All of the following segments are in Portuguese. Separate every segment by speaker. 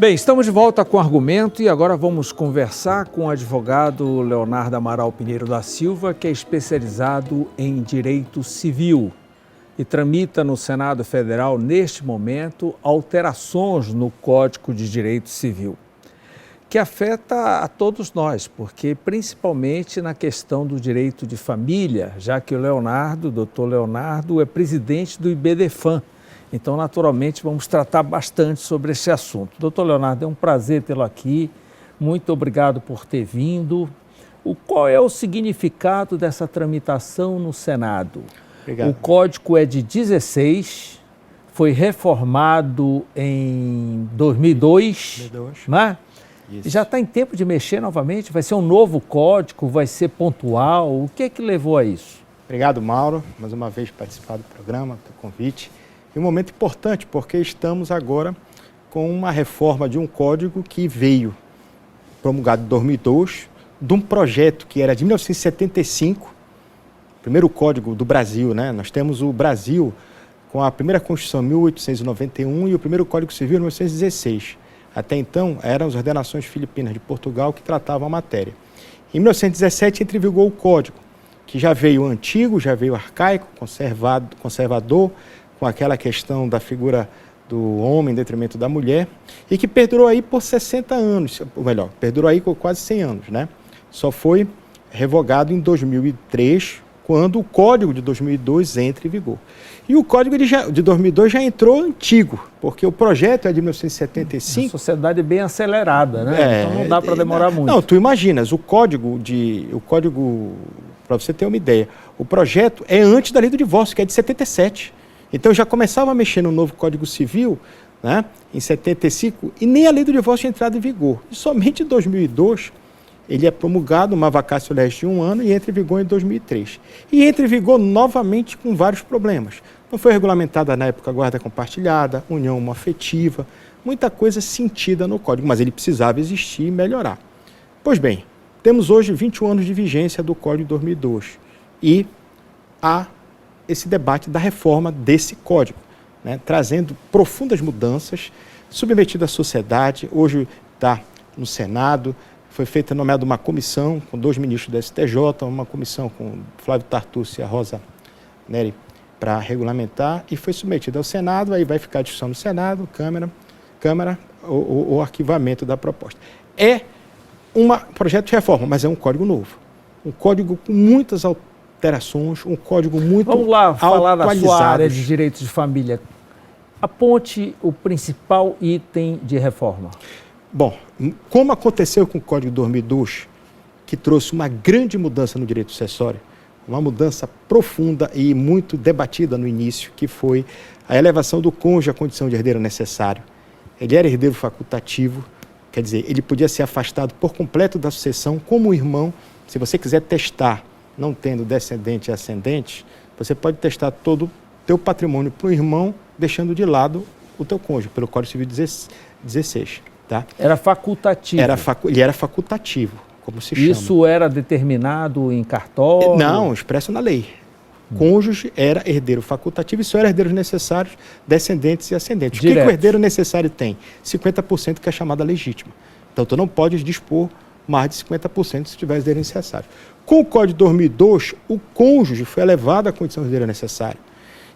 Speaker 1: Bem, estamos de volta com o argumento e agora vamos conversar com o advogado Leonardo Amaral Pinheiro da Silva, que é especializado em direito civil e tramita no Senado Federal, neste momento, alterações no Código de Direito Civil, que afeta a todos nós, porque principalmente na questão do direito de família, já que o doutor Leonardo, é presidente do IBDFAM. Então, naturalmente, vamos tratar bastante sobre esse assunto. Doutor Leonardo, é um prazer tê-lo aqui. Muito obrigado por ter vindo. Qual é o significado dessa tramitação no Senado?
Speaker 2: Obrigado.
Speaker 1: O código é de 16, foi reformado em 2002, né? Já está em tempo de mexer novamente? Vai ser um novo código? Vai ser pontual? O que é que levou a isso?
Speaker 2: Obrigado, Mauro, mais uma vez participar do programa, do convite. E um momento importante, porque estamos agora com uma reforma de um código que veio promulgado em 2002, de um projeto que era de 1975, primeiro código do Brasil, né? Nós temos o Brasil com a primeira Constituição em 1891 e o primeiro Código Civil em 1916. Até então, eram as ordenações filipinas de Portugal que tratavam a matéria. Em 1917, entra em vigor o código, que já veio antigo, já veio arcaico, conservador, com aquela questão da figura do homem em detrimento da mulher, e que perdurou aí por 60 anos, ou melhor, perdurou aí por quase 100 anos, né? Só foi revogado em 2003, quando o Código de 2002 entra em vigor. E o Código de 2002 já entrou antigo, porque o projeto é de 1975.
Speaker 1: A sociedade é bem acelerada, né? Então não dá para demorar muito.
Speaker 2: Não, tu imaginas, o código, para você ter uma ideia, o projeto é antes da lei do divórcio, que é de 77. Então já começava a mexer no novo Código Civil, né, em 75, e nem a lei do divórcio tinha entrado em vigor. E somente em 2002 ele é promulgado, uma vacatio legis de 1 ano, e entra em vigor em 2003. E entra em vigor novamente com vários problemas. Não foi regulamentada na época a guarda compartilhada, união homoafetiva, muita coisa sentida no Código, mas ele precisava existir e melhorar. Pois bem, temos hoje 21 anos de vigência do Código de 2002 e há esse debate da reforma desse código, né, trazendo profundas mudanças, submetido à sociedade. Hoje está no Senado, foi nomeada uma comissão com 2 ministros do STJ, uma comissão com Flávio Tartucci e a Rosa Neri para regulamentar, e foi submetido ao Senado, aí vai ficar a discussão no Senado, Câmara ou arquivamento da proposta. É um projeto de reforma, mas é um código novo, um código com muitas alterações, um código muito atualizado.
Speaker 1: Vamos lá falar da sua área de direitos de família. Aponte o principal item de reforma.
Speaker 2: Bom, como aconteceu com o Código de 2002, que trouxe uma grande mudança no direito sucessório, uma mudança profunda e muito debatida no início, que foi a elevação do cônjuge à condição de herdeiro necessário. Ele era herdeiro facultativo, quer dizer, ele podia ser afastado por completo da sucessão como irmão. Se você quiser testar, não tendo descendente e ascendente, você pode testar todo o teu patrimônio para o irmão, deixando de lado o teu cônjuge, pelo Código Civil 16. Tá?
Speaker 1: Era facultativo.
Speaker 2: Ele era facultativo, como se chama.
Speaker 1: Isso era determinado em cartório?
Speaker 2: Não, expresso na lei. Cônjuge era herdeiro facultativo e só era herdeiros necessários, descendentes e ascendentes. O que o herdeiro necessário tem? 50%, que é chamada legítima. Então, tu não pode dispor mais de 50% se tiver herdeiro necessário. Com o Código de 2002, o cônjuge foi elevado à condição de herdeiro necessário.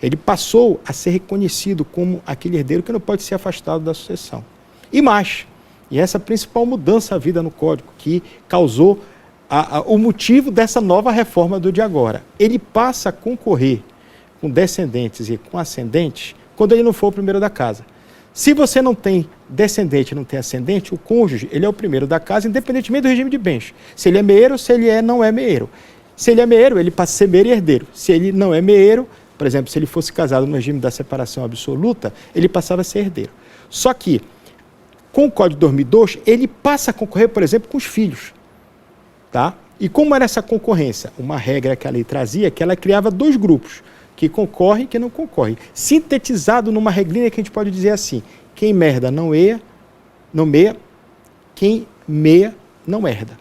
Speaker 2: Ele passou a ser reconhecido como aquele herdeiro que não pode ser afastado da sucessão. E mais, e essa principal mudança à vida no Código, que causou o motivo dessa nova reforma do de agora. Ele passa a concorrer com descendentes e com ascendentes quando ele não for o primeiro da casa. Se você não tem descendente e não tem ascendente, o cônjuge ele é o primeiro da casa, independentemente do regime de bens. Se ele é meeiro ou se ele não é meeiro. Se ele é meeiro, ele passa a ser meeiro e herdeiro. Se ele não é meeiro, por exemplo, se ele fosse casado no regime da separação absoluta, ele passava a ser herdeiro. Só que, com o Código de 2002, ele passa a concorrer, por exemplo, com os filhos. Tá? E como era essa concorrência? Uma regra que a lei trazia, que ela criava 2 grupos, que concorrem e que não concorrem. Sintetizado numa regrinha que a gente pode dizer assim: quem merda não meia, quem meia não herda.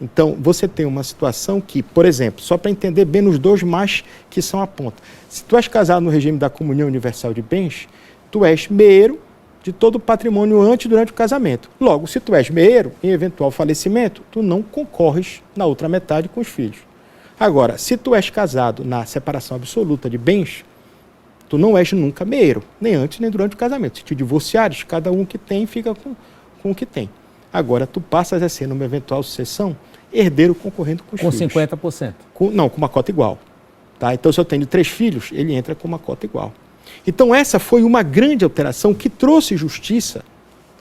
Speaker 2: Então, você tem uma situação que, por exemplo, só para entender bem nos 2 mais que são a ponta. Se tu és casado no regime da comunhão universal de bens, tu és meeiro de todo o patrimônio antes e durante o casamento. Logo, se tu és meeiro, em eventual falecimento, tu não concorres na outra metade com os filhos. Agora, se tu és casado na separação absoluta de bens, tu não és nunca meeiro, nem antes nem durante o casamento. Se te divorciares, cada um que tem fica com o que tem. Agora, tu passas a ser, numa eventual sucessão, herdeiro concorrendo com os filhos.
Speaker 1: Com 50%?
Speaker 2: Com uma cota igual. Tá? Então, se eu tenho 3 filhos, ele entra com uma cota igual. Então, essa foi uma grande alteração que trouxe justiça,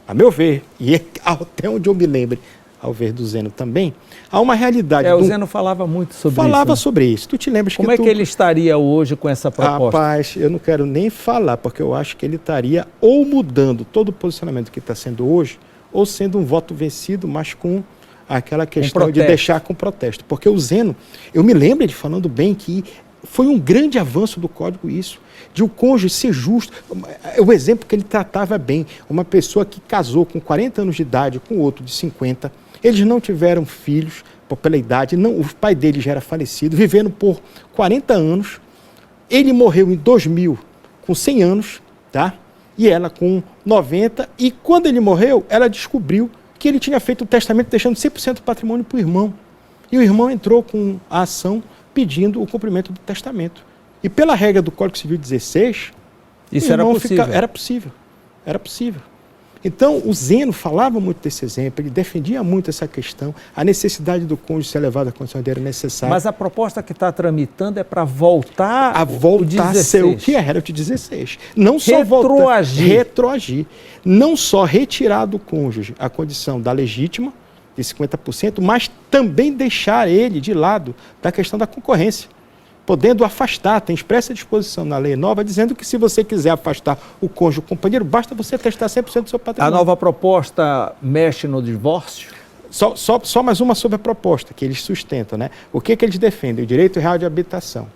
Speaker 2: a meu ver, e até onde eu me lembre, ao ver do Zeno também, há uma realidade...
Speaker 1: O Zeno falava muito sobre isso.
Speaker 2: Falava sobre isso. Tu te lembras
Speaker 1: Como é que ele estaria hoje com essa proposta?
Speaker 2: Rapaz, eu não quero nem falar, porque eu acho que ele estaria ou mudando todo o posicionamento que está sendo hoje, ou sendo um voto vencido, mas com aquela questão de deixar com protesto. Porque o Zeno, eu me lembro ele falando bem que foi um grande avanço do Código isso, de o cônjuge ser justo. O exemplo que ele tratava bem, uma pessoa que casou com 40 anos de idade com outro de 50, eles não tiveram filhos pela idade, não, o pai dele já era falecido, vivendo por 40 anos, ele morreu em 2000 com 100 anos, tá? E ela com 90, e quando ele morreu, ela descobriu que ele tinha feito o testamento deixando 100% do patrimônio para o irmão. E o irmão entrou com a ação pedindo o cumprimento do testamento. E pela regra do Código Civil 16,
Speaker 1: isso era possível.
Speaker 2: Era possível. Então, o Zeno falava muito desse exemplo, ele defendia muito essa questão, a necessidade do cônjuge ser levado à condição de herdeiro necessária.
Speaker 1: Mas a proposta que está tramitando é para voltar
Speaker 2: a ser o que era o de 16. Não só retroagir. Não só retirar do cônjuge a condição da legítima, de 50%, mas também deixar ele de lado da questão da concorrência. Podendo afastar, tem expressa disposição na lei nova, dizendo que se você quiser afastar o cônjuge, o companheiro, basta você testar 100% do seu patrimônio.
Speaker 1: A nova proposta mexe no divórcio?
Speaker 2: Só mais uma sobre a proposta, que eles sustentam, né? O que eles defendem? O direito real de habitação.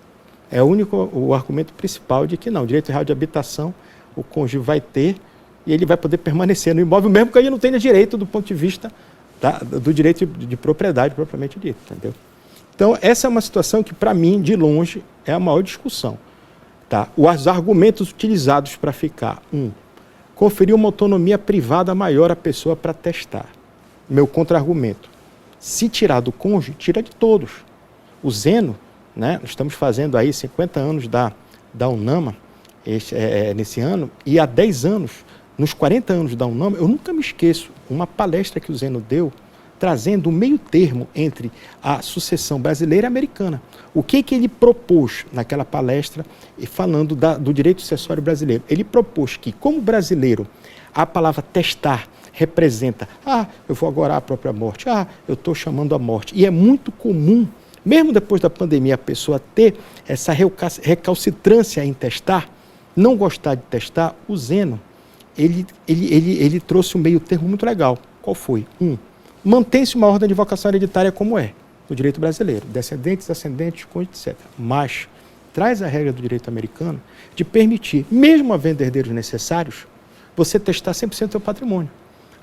Speaker 2: É o argumento principal de que não, o direito real de habitação, o cônjuge vai ter e ele vai poder permanecer no imóvel, mesmo que ele não tenha direito do ponto de vista do direito de propriedade propriamente dito, entendeu? Então, essa é uma situação que, para mim, de longe, é a maior discussão. Tá? Os argumentos utilizados para ficar, conferir uma autonomia privada maior à pessoa para testar. Meu contra-argumento. Se tirar do cônjuge, tira de todos. O Zeno, né, nós estamos fazendo aí 50 anos da UNAMA nesse ano, e há 10 anos, nos 40 anos da UNAMA, eu nunca me esqueço, uma palestra que o Zeno deu, trazendo um meio termo entre a sucessão brasileira e americana. O que ele propôs naquela palestra, falando do direito sucessório brasileiro? Ele propôs que, como brasileiro, a palavra testar representa, eu vou agora à própria morte, eu estou chamando a morte. E é muito comum, mesmo depois da pandemia, a pessoa ter essa recalcitrância em testar, não gostar de testar. O Zeno, ele trouxe um meio termo muito legal. Qual foi? Mantém-se uma ordem de vocação hereditária como é, no direito brasileiro, descendentes, ascendentes, cônjuges, etc. Mas traz a regra do direito americano de permitir, mesmo havendo herdeiros necessários, você testar 100% do seu patrimônio,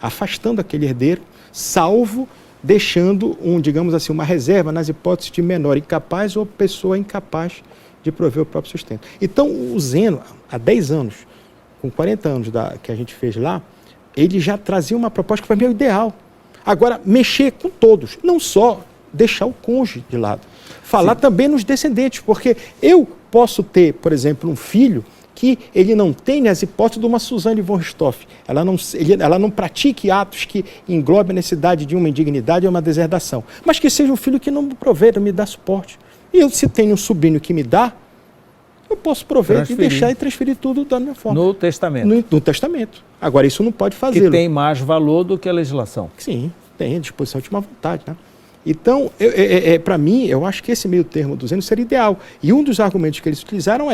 Speaker 2: afastando aquele herdeiro, salvo deixando, digamos assim, uma reserva nas hipóteses de menor incapaz ou pessoa incapaz de prover o próprio sustento. Então, o Zeno, há 10 anos, com 40 anos que a gente fez lá, ele já trazia uma proposta que para mim é o ideal. Agora, mexer com todos, não só deixar o cônjuge de lado. Falar também nos descendentes, porque eu posso ter, por exemplo, um filho que ele não tem as hipóteses de uma Suzane von Richthofen. Ela não pratique atos que englobem a necessidade de uma indignidade ou uma deserdação, mas que seja um filho que não me provê, não me dá suporte. E eu, se tenho um sobrinho que me dá, eu posso prover e deixar e transferir tudo da minha forma.
Speaker 1: No testamento.
Speaker 2: No testamento. Agora, isso não pode fazê-lo.
Speaker 1: Que tem mais valor do que a legislação.
Speaker 2: Sim, tem a disposição de última vontade, né? Então, para mim, eu acho que esse meio termo do Zeno seria ideal. E um dos argumentos que eles utilizaram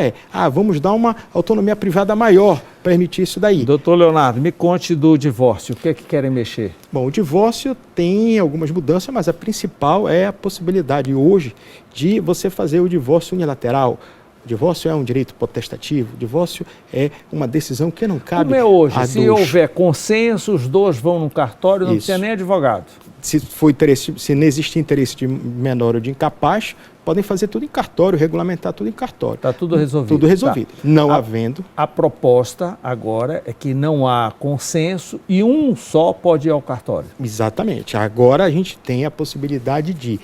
Speaker 2: vamos dar uma autonomia privada maior para permitir isso daí.
Speaker 1: Doutor Leonardo, me conte do divórcio. O que é que querem mexer?
Speaker 2: Bom, o divórcio tem algumas mudanças, mas a principal é a possibilidade hoje de você fazer o divórcio unilateral. O divórcio é um direito potestativo, o divórcio é uma decisão que não cabe.
Speaker 1: Como é hoje? Se houver consenso, os dois vão no cartório, não precisa nem advogado.
Speaker 2: Se não existe interesse de menor ou de incapaz, podem fazer tudo em cartório, regulamentar tudo em cartório.
Speaker 1: Está tudo resolvido.
Speaker 2: Tudo resolvido. Tá. Não havendo.
Speaker 1: A proposta agora é que não há consenso e um só pode ir ao cartório.
Speaker 2: Exatamente. Agora a gente tem a possibilidade de...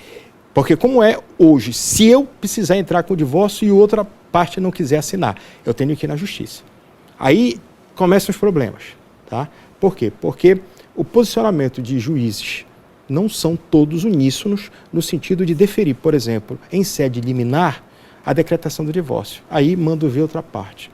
Speaker 2: Porque como é hoje, se eu precisar entrar com o divórcio e outra parte não quiser assinar, eu tenho que ir na justiça. Aí começam os problemas. Tá? Por quê? Porque o posicionamento de juízes não são todos uníssonos no sentido de deferir, por exemplo, em sede liminar, a decretação do divórcio. Aí mando ver outra parte.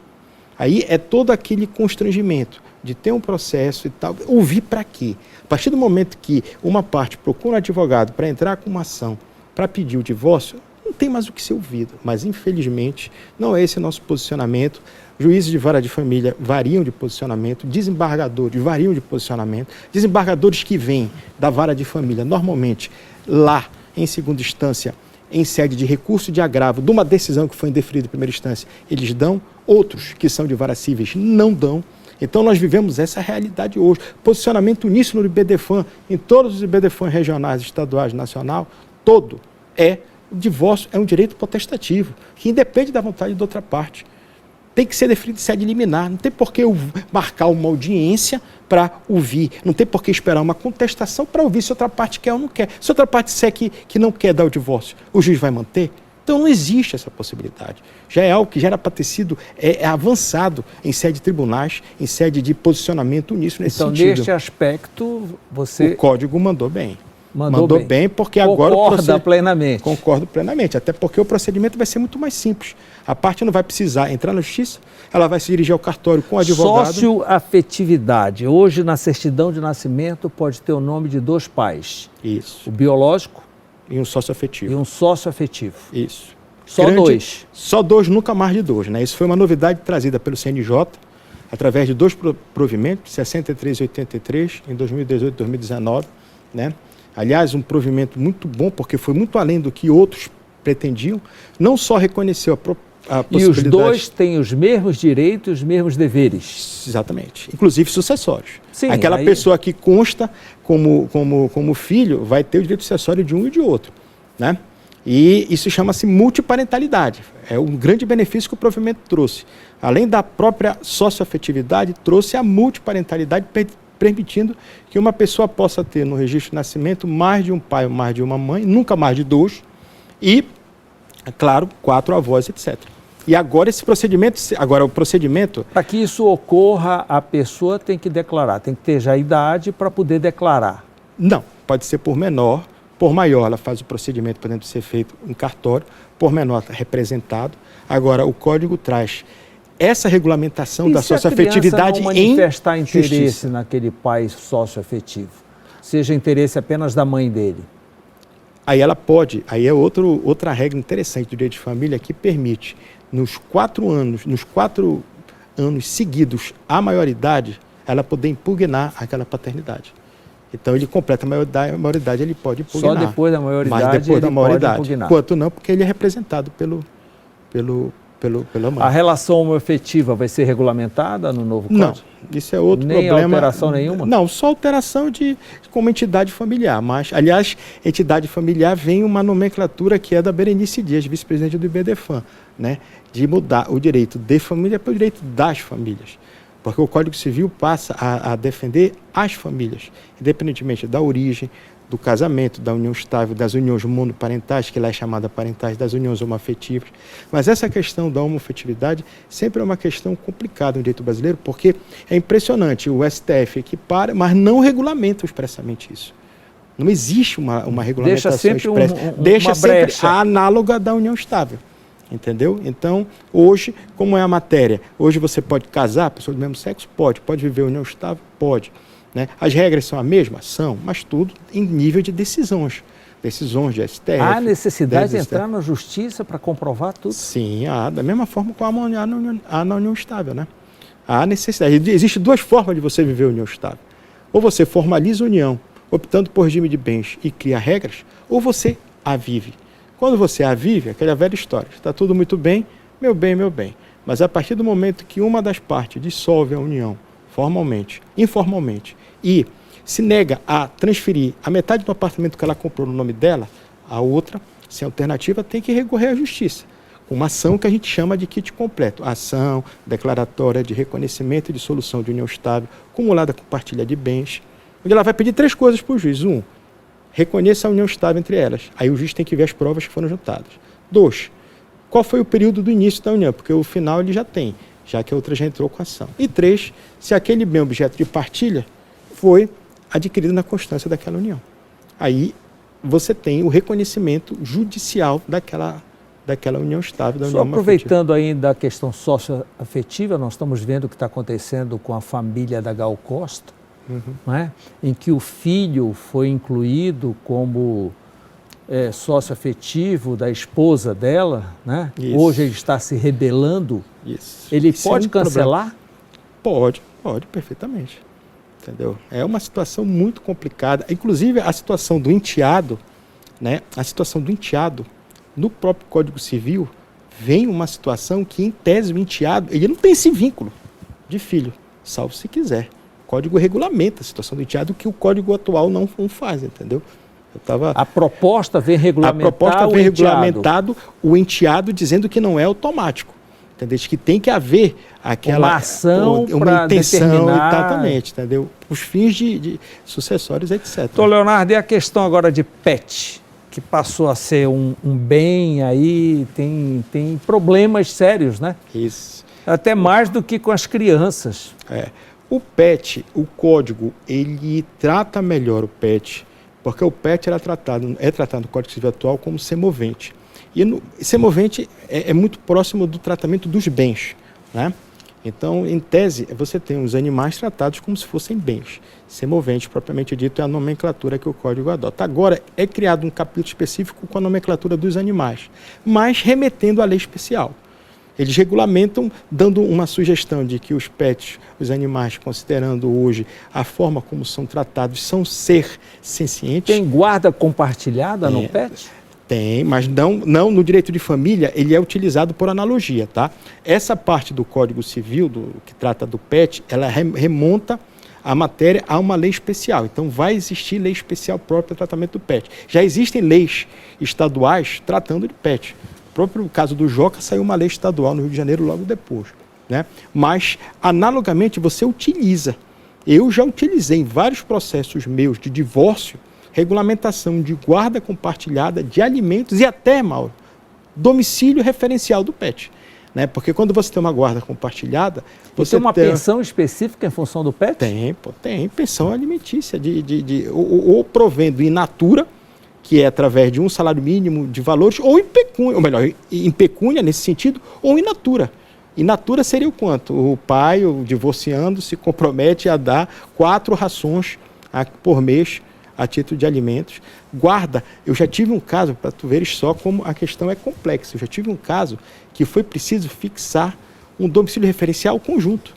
Speaker 2: Aí é todo aquele constrangimento de ter um processo e tal. Ouvir para quê? A partir do momento que uma parte procura um advogado para entrar com uma ação para pedir o divórcio, não tem mais o que ser ouvido. Mas, infelizmente, não é esse o nosso posicionamento. Juízes de vara de família variam de posicionamento, desembargadores variam de posicionamento, desembargadores que vêm da vara de família, normalmente, lá, em segunda instância, em sede de recurso de agravo de uma decisão que foi indeferida em primeira instância, eles dão, outros que são de vara cíveis não dão. Então, nós vivemos essa realidade hoje. Posicionamento uníssono do IBDFAM, em todos os IBDFAM regionais, estaduais, nacional, todo o divórcio é um direito potestativo, que independe da vontade da outra parte. Tem que ser definido em sede liminar, não tem por que eu marcar uma audiência para ouvir, não tem por que esperar uma contestação para ouvir se outra parte quer ou não quer. Se outra parte disser que não quer dar o divórcio, o juiz vai manter? Então não existe essa possibilidade. Já é algo que já era para ter sido avançado em sede de tribunais, em sede de posicionamento uníssono nesse sentido.
Speaker 1: Então, neste aspecto, você...
Speaker 2: O Código mandou bem. Mandou bem porque agora...
Speaker 1: Concorda plenamente.
Speaker 2: Concordo plenamente, até porque o procedimento vai ser muito mais simples. A parte não vai precisar entrar na justiça, ela vai se dirigir ao cartório com o advogado.
Speaker 1: Socioafetividade. Hoje, na certidão de nascimento, pode ter o nome de dois pais.
Speaker 2: Isso.
Speaker 1: O biológico
Speaker 2: e um sócio-afetivo.
Speaker 1: E um sócio-afetivo.
Speaker 2: Isso.
Speaker 1: Só dois.
Speaker 2: Só dois, nunca mais de dois, né? Isso foi uma novidade trazida pelo CNJ, através de dois provimentos, 63 e 83, em 2018 e 2019, né? Aliás, um provimento muito bom, porque foi muito além do que outros pretendiam. Não só reconheceu a possibilidade...
Speaker 1: E os dois têm os mesmos direitos e os mesmos deveres.
Speaker 2: Exatamente. Inclusive sucessórios.
Speaker 1: Sim,
Speaker 2: aquela pessoa que consta como filho vai ter o direito sucessório de um e de outro, né? E isso chama-se multiparentalidade. É um grande benefício que o provimento trouxe. Além da própria socioafetividade, trouxe a multiparentalidade, permitindo que uma pessoa possa ter no registro de nascimento mais de um pai ou mais de uma mãe, nunca mais de dois, e, é claro, 4 avós, etc. E agora o procedimento...
Speaker 1: Para que isso ocorra, a pessoa tem que declarar, tem que ter já idade para poder declarar.
Speaker 2: Não, pode ser por menor, por maior ela faz o procedimento podendo ser feito em cartório, por menor representado. Agora, o Código traz essa regulamentação da socioafetividade em
Speaker 1: manifestar interesse
Speaker 2: justiça
Speaker 1: naquele pai socioafetivo, seja interesse apenas da mãe dele.
Speaker 2: Aí ela pode, aí é outra regra interessante do direito de família que permite, nos 4 anos seguidos à maioridade, ela poder impugnar aquela paternidade. Então ele completa a maioridade, ele pode impugnar.
Speaker 1: Só depois da maioridade,
Speaker 2: mas depois da maioridade,
Speaker 1: pode impugnar.
Speaker 2: Enquanto não, porque ele é representado pela mãe.
Speaker 1: A relação homoafetiva vai ser regulamentada no novo Código?
Speaker 2: Não, isso é outro
Speaker 1: Nem
Speaker 2: problema. Nem
Speaker 1: alteração nenhuma?
Speaker 2: Não, só alteração como entidade familiar. Mas, aliás, entidade familiar vem uma nomenclatura que é da Berenice Dias, vice-presidente do IBDFAM, né? De mudar o direito de família para o direito das famílias. Porque o Código Civil passa a defender as famílias, independentemente da origem, do casamento, da união estável, das uniões monoparentais, que lá é chamada parentais, das uniões homoafetivas. Mas essa questão da homoafetividade sempre é uma questão complicada no direito brasileiro, porque é impressionante, o STF equipara, mas não regulamenta expressamente isso. Não existe uma regulamentação expressa. Deixa sempre a análoga da união estável. Entendeu? Então, hoje, como é a matéria? Hoje você pode casar, pessoa do mesmo sexo? Pode. Pode viver união estável? Pode. Né? As regras são as mesmas? São, mas tudo em nível de decisões. Decisões de STF.
Speaker 1: Há necessidade de entrar na justiça para comprovar tudo?
Speaker 2: Sim, da mesma forma como há na união estável. Né? Há necessidade. Existem 2 formas de você viver união estável. Ou você formaliza a união, optando por regime de bens e cria regras, ou você a vive. Quando você a vive, aquela velha história, está tudo muito bem, meu bem, meu bem. Mas a partir do momento que uma das partes dissolve a união, formalmente, informalmente, e se nega a transferir a metade do apartamento que ela comprou no nome dela, a outra, sem alternativa, tem que recorrer à justiça. Uma ação que a gente chama de kit completo. Ação declaratória de reconhecimento e dissolução de união estável, acumulada com partilha de bens, onde ela vai pedir 3 coisas para o juiz. 1, reconheça a união estável entre elas. Aí o juiz tem que ver as provas que foram juntadas. 2, qual foi o período do início da união? Porque o final ele já tem, já que a outra já entrou com a ação. E 3, se aquele bem objeto de partilha foi adquirido na constância daquela união. Aí você tem o reconhecimento judicial daquela união estável, da união afetiva.
Speaker 1: Aproveitando ainda a questão socioafetiva, nós estamos vendo o que está acontecendo com a família da Gal Costa, não é? Em que o filho foi incluído como sócio afetivo da esposa dela, né? Hoje ele está se rebelando.
Speaker 2: Isso.
Speaker 1: Ele pode cancelar?
Speaker 2: Pode, perfeitamente. Entendeu? É uma situação muito complicada. Inclusive, a situação do enteado, né? A situação do enteado, no próprio Código Civil, vem uma situação que, em tese, o enteado, ele não tem esse vínculo de filho, salvo se quiser. O Código regulamenta a situação do enteado, que o Código atual não faz, entendeu?
Speaker 1: A proposta vem regulamentar
Speaker 2: o enteado, dizendo que não é automático. Entendeu? Que tem que haver
Speaker 1: uma ação, uma intenção, determinar...
Speaker 2: exatamente, entendeu? Os fins de sucessórios, etc.
Speaker 1: Então, Leonardo, e a questão agora de pet, que passou a ser um bem aí, tem problemas sérios, né?
Speaker 2: Isso.
Speaker 1: Até mais do que com as crianças.
Speaker 2: O pet, o código, ele trata melhor o pet, porque o pet é tratado no Código Civil atual como semovente. E semovente é muito próximo do tratamento dos bens, né? Então, em tese, você tem os animais tratados como se fossem bens. Semovente, propriamente dito, é a nomenclatura que o Código adota. Agora, é criado um capítulo específico com a nomenclatura dos animais, mas remetendo à lei especial. Eles regulamentam, dando uma sugestão de que os pets, os animais, considerando hoje a forma como são tratados, são ser sencientes.
Speaker 1: Tem guarda compartilhada no pet?
Speaker 2: Tem, mas não no direito de família, ele é utilizado por analogia, tá? Essa parte do Código Civil, que trata do pet, ela remonta a matéria a uma lei especial. Então, vai existir lei especial própria para o tratamento do pet. Já existem leis estaduais tratando de pet. No próprio caso do Joca, saiu uma lei estadual no Rio de Janeiro logo depois, né? Mas, analogamente, você utiliza. Eu já utilizei em vários processos meus de divórcio, regulamentação de guarda compartilhada de alimentos e até, Mauro, domicílio referencial do pet. Né? Porque quando você tem uma guarda compartilhada...
Speaker 1: Você tem uma pensão específica em função do pet?
Speaker 2: Tem pensão alimentícia, ou provendo in natura, que é através de um salário mínimo de valores, ou em pecúnia, ou melhor, em pecúnia nesse sentido, ou in natura. In natura seria o quanto? O pai, o divorciando, se compromete a dar 4 rações por mês a título de alimentos. Guarda, eu já tive um caso, para tu veres só como a questão é complexa, eu já tive um caso que foi preciso fixar um domicílio referencial conjunto,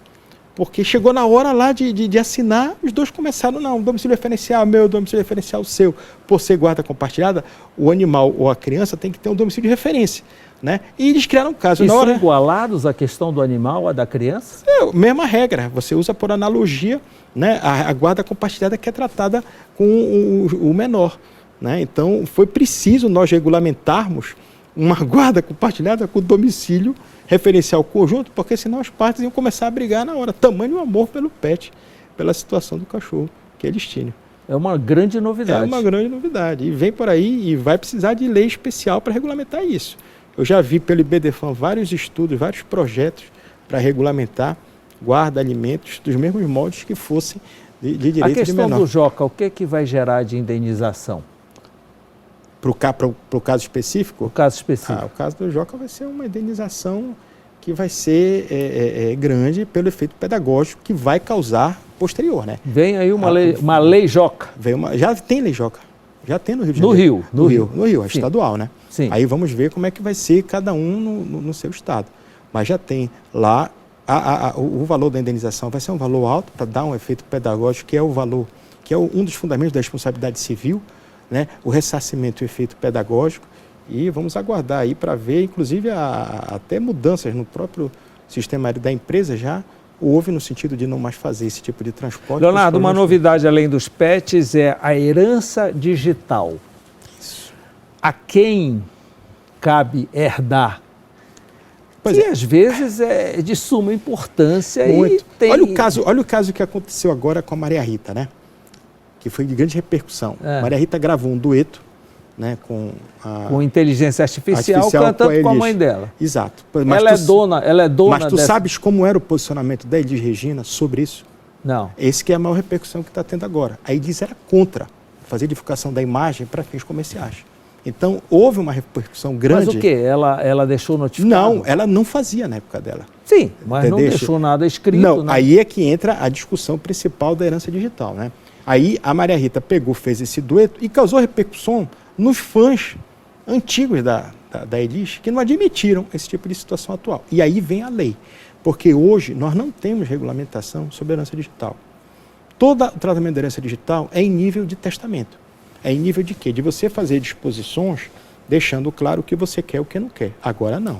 Speaker 2: porque chegou na hora lá de assinar, os dois começaram, não, domicílio referencial meu, domicílio referencial seu. Por ser guarda compartilhada, o animal ou a criança tem que ter um domicílio de referência. Né? E eles criaram um caso.
Speaker 1: E são igualados a questão do animal, a da criança?
Speaker 2: Mesma regra, você usa por analogia, né, a guarda compartilhada que é tratada com o menor. Né? Então, foi preciso nós regulamentarmos uma guarda compartilhada com domicílio referencial conjunto, porque senão as partes iam começar a brigar na hora. Tamanho amor pelo pet, pela situação do cachorro que eles tinham.
Speaker 1: É uma grande novidade.
Speaker 2: É uma grande novidade. E vem por aí e vai precisar de lei especial para regulamentar isso. Eu já vi pelo IBDFAM vários estudos, vários projetos para regulamentar guarda alimentos dos mesmos moldes que fossem de direito de menor.
Speaker 1: A questão do Joca, o que vai gerar de indenização?
Speaker 2: Para o caso específico?
Speaker 1: O caso específico.
Speaker 2: O caso do Joca vai ser uma indenização que vai ser grande pelo efeito pedagógico que vai causar posterior. Né?
Speaker 1: Vem aí uma lei Joca.
Speaker 2: Já tem lei Joca. Já tem no Rio de Janeiro.
Speaker 1: No Rio,
Speaker 2: é estadual, né?
Speaker 1: Sim.
Speaker 2: Aí vamos ver como é que vai ser cada um no seu estado. Mas já tem lá, o valor da indenização vai ser um valor alto para dar um efeito pedagógico, que é o valor, que é um dos fundamentos da responsabilidade civil, né? O ressarcimento e o efeito pedagógico, E vamos aguardar aí para ver, inclusive, até mudanças no próprio sistema aéreo da empresa já houve no sentido de não mais fazer esse tipo de transporte.
Speaker 1: Leonardo, uma novidade além dos PETs é a herança digital. A quem cabe herdar? Que às vezes é de suma importância.
Speaker 2: Muito.
Speaker 1: E tem...
Speaker 2: Olha o caso que aconteceu agora com a Maria Rita, né? Que foi de grande repercussão. Maria Rita gravou um dueto, né, com
Speaker 1: inteligência artificial cantando com a mãe dela.
Speaker 2: Exato.
Speaker 1: Mas ela é dona
Speaker 2: Mas tu sabes como era o posicionamento da Elis Regina sobre isso?
Speaker 1: Não.
Speaker 2: Esse que é a maior repercussão que está tendo agora. A Elis era contra fazer divulgação da imagem para fins comerciais. Então, houve uma repercussão grande.
Speaker 1: Mas o quê? Ela deixou notificado?
Speaker 2: Não, ela não fazia na época dela.
Speaker 1: Sim, mas não deixou nada escrito.
Speaker 2: Não,
Speaker 1: né?
Speaker 2: Aí é que entra a discussão principal da herança digital, né? Aí a Maria Rita fez esse dueto e causou repercussão nos fãs antigos da Elis, que não admitiram esse tipo de situação atual. E aí vem a lei, porque hoje nós não temos regulamentação sobre herança digital. Todo o tratamento da herança digital é em nível de testamento. É em nível de quê? De você fazer disposições deixando claro o que você quer e o que não quer. Agora não.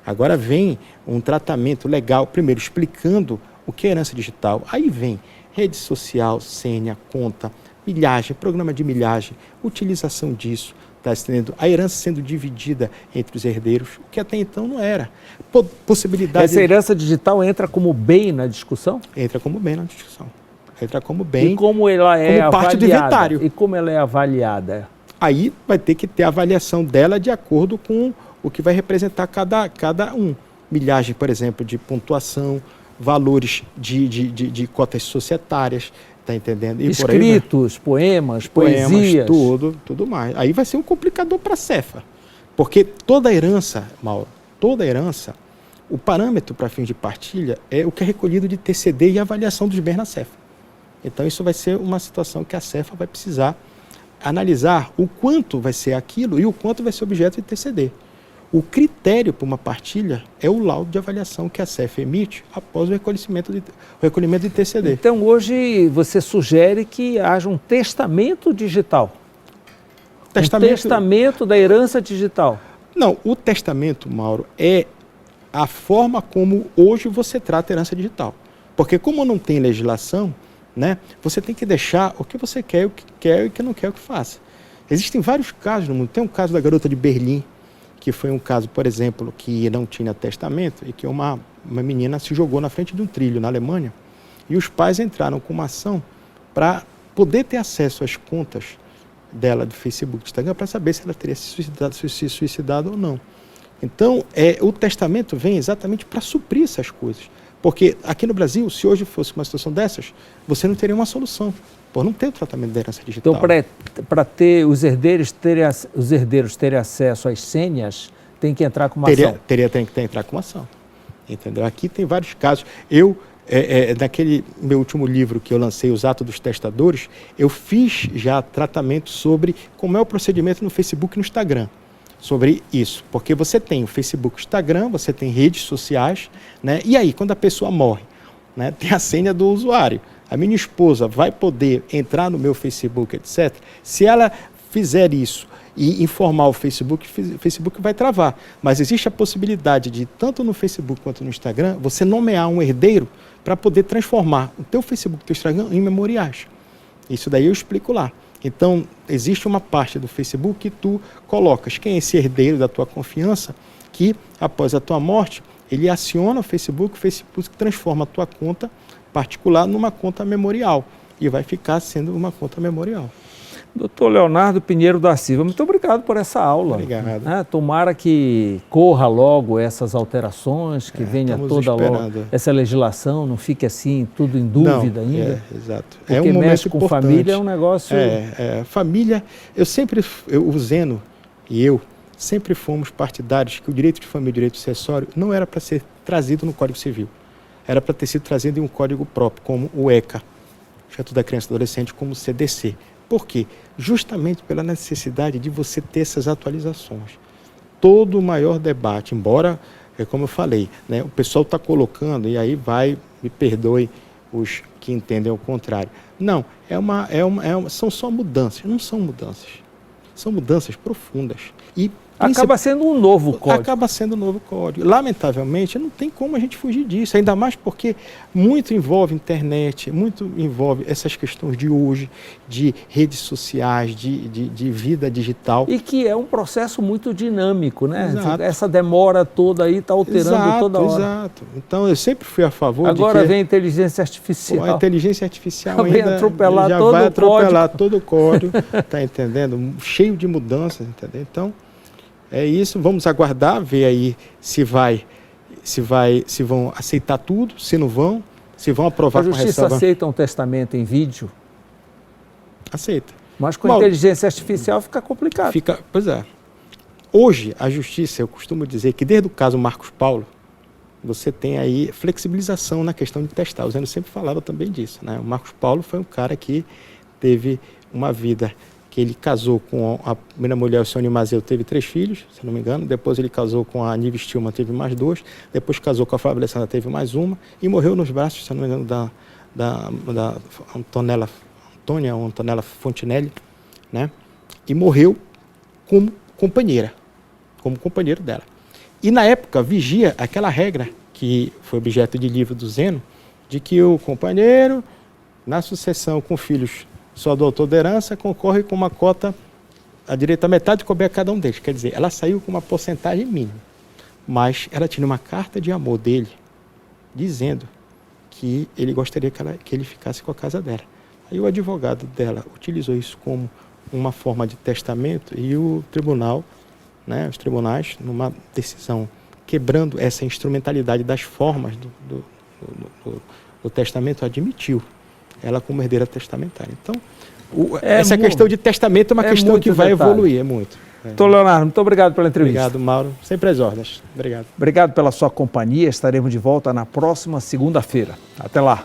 Speaker 2: Agora vem um tratamento legal, primeiro explicando o que é herança digital, aí vem rede social, senha, conta, milhagem, programa de milhagem, utilização disso, tá entendendo? A herança sendo dividida entre os herdeiros, o que até então não era. Possibilidade.
Speaker 1: Essa herança digital entra como bem na discussão?
Speaker 2: Entra como bem na discussão. Entra como bem.
Speaker 1: E como ela é
Speaker 2: como parte do inventário.
Speaker 1: E como ela é avaliada?
Speaker 2: Aí vai ter que ter a avaliação dela de acordo com o que vai representar cada um. Milhagem, por exemplo, de pontuação, valores de cotas societárias, tá entendendo? E
Speaker 1: escritos, poemas, poesias.
Speaker 2: Tudo mais. Aí vai ser um complicador para a Cefa. Porque toda herança, Mauro, toda herança, o parâmetro para fins de partilha é o que é recolhido de TCD e avaliação dos bens na Cefa. Então isso vai ser uma situação que a Cefa vai precisar analisar o quanto vai ser aquilo e o quanto vai ser objeto de TCD. O critério para uma partilha é o laudo de avaliação que a Cefa emite após o recolhimento de TCD.
Speaker 1: Então, hoje, você sugere que haja um testamento digital? Um testamento da herança digital?
Speaker 2: Não, o testamento, Mauro, é a forma como hoje você trata a herança digital. Porque como não tem legislação, né, você tem que deixar o que você quer, o que quer e o que não quer o que faça. Existem vários casos no mundo. Tem um caso da garota de Berlim, que foi um caso, por exemplo, que não tinha testamento e que uma menina se jogou na frente de um trilho na Alemanha e os pais entraram com uma ação para poder ter acesso às contas dela do Facebook, do Instagram, para saber se ela teria se suicidado ou não. Então, o testamento vem exatamente para suprir essas coisas. Porque aqui no Brasil, se hoje fosse uma situação dessas, você não teria uma solução, por não ter o tratamento da herança digital.
Speaker 1: Então, para ter os herdeiros terem acesso às senhas, tem que entrar com uma ação?
Speaker 2: Tem que entrar com uma ação. Entendeu? Aqui tem vários casos. Naquele meu último livro que eu lancei, Os Atos dos Testadores, eu fiz já tratamento sobre como é o procedimento no Facebook e no Instagram. Sobre isso, porque você tem o Facebook, o Instagram, você tem redes sociais, né? E aí, quando a pessoa morre, né, tem a senha do usuário. A minha esposa vai poder entrar no meu Facebook, etc. Se ela fizer isso e informar o Facebook vai travar. Mas existe a possibilidade de, tanto no Facebook quanto no Instagram, você nomear um herdeiro para poder transformar o teu Facebook e o teu Instagram em memoriais. Isso daí eu explico lá. Então, existe uma parte do Facebook que tu colocas quem é esse herdeiro da tua confiança, que após a tua morte, ele aciona o Facebook transforma a tua conta particular numa conta memorial e vai ficar sendo uma conta memorial.
Speaker 1: Doutor Leonardo Pinheiro da Silva, muito obrigado por essa aula.
Speaker 2: Obrigado.
Speaker 1: Tomara que corra logo essas alterações, que venha toda logo essa legislação, não fique assim, tudo em dúvida ainda.
Speaker 2: Exato.
Speaker 1: Porque
Speaker 2: um momento
Speaker 1: mexe com
Speaker 2: importante.
Speaker 1: Família é um negócio...
Speaker 2: Família, o Zeno e eu sempre fomos partidários que o direito de família e o direito sucessório não era para ser trazido no Código Civil. Era para ter sido trazido em um código próprio, como o ECA, Estatuto da Criança e do Adolescente, como o CDC. Por quê? Justamente pela necessidade de você ter essas atualizações. Todo o maior debate, embora, como eu falei, né, o pessoal está colocando, e aí me perdoe os que entendem o contrário. Não, são só mudanças, não são mudanças. São mudanças profundas. E
Speaker 1: Acaba sendo um novo código.
Speaker 2: Acaba sendo um novo código. Lamentavelmente, não tem como a gente fugir disso, ainda mais porque muito envolve internet, muito envolve essas questões de hoje, de redes sociais, de vida digital.
Speaker 1: E que é um processo muito dinâmico, né?
Speaker 2: Exato.
Speaker 1: Essa demora toda aí está alterando toda hora.
Speaker 2: Exato. Então, eu sempre fui a favor
Speaker 1: Agora
Speaker 2: de que...
Speaker 1: vem a inteligência artificial.
Speaker 2: A inteligência artificial
Speaker 1: vem
Speaker 2: ainda
Speaker 1: atropelar
Speaker 2: já
Speaker 1: todo
Speaker 2: vai
Speaker 1: o
Speaker 2: atropelar
Speaker 1: código.
Speaker 2: todo o código, tá entendendo? Cheio de mudanças, entendeu? Então, é isso. Vamos aguardar, ver aí se vão aceitar tudo, se não vão, se vão aprovar com ressalva.
Speaker 1: A justiça aceita um testamento em vídeo?
Speaker 2: Aceita.
Speaker 1: Mas com a inteligência artificial fica complicado.
Speaker 2: Pois é. Hoje, a justiça, eu costumo dizer que desde o caso Marcos Paulo, você tem aí flexibilização na questão de testar. O Zeno sempre falava também disso, né? O Marcos Paulo foi um cara que teve uma vida que ele casou com a primeira mulher, o Sônia Mazeu, teve 3 filhos, se não me engano. Depois ele casou com a Nive Stillman, teve mais 2. Depois casou com a Flávia Alessandra, teve mais 1. E morreu nos braços, se não me engano, da Antonella Fontinelli, né? E morreu como companheira, como companheiro dela. E na época vigia aquela regra que foi objeto de livro do Zeno, de que o companheiro, na sucessão com filhos só do autor da herança, concorre com uma cota, a direito a metade couber a cada um deles. Quer dizer, ela saiu com uma porcentagem mínima, mas ela tinha uma carta de amor dele, dizendo que ele gostaria que ele ficasse com a casa dela. Aí o advogado dela utilizou isso como uma forma de testamento e o tribunal, né, os tribunais, numa decisão quebrando essa instrumentalidade das formas do testamento, admitiu ela como herdeira testamentária. Então, essa questão de testamento é uma questão que vai evoluir, é muito.
Speaker 1: Doutor Leonardo, muito obrigado pela entrevista.
Speaker 2: Obrigado, Mauro. Sempre às ordens. Obrigado.
Speaker 1: Obrigado pela sua companhia. Estaremos de volta na próxima segunda-feira. Até lá.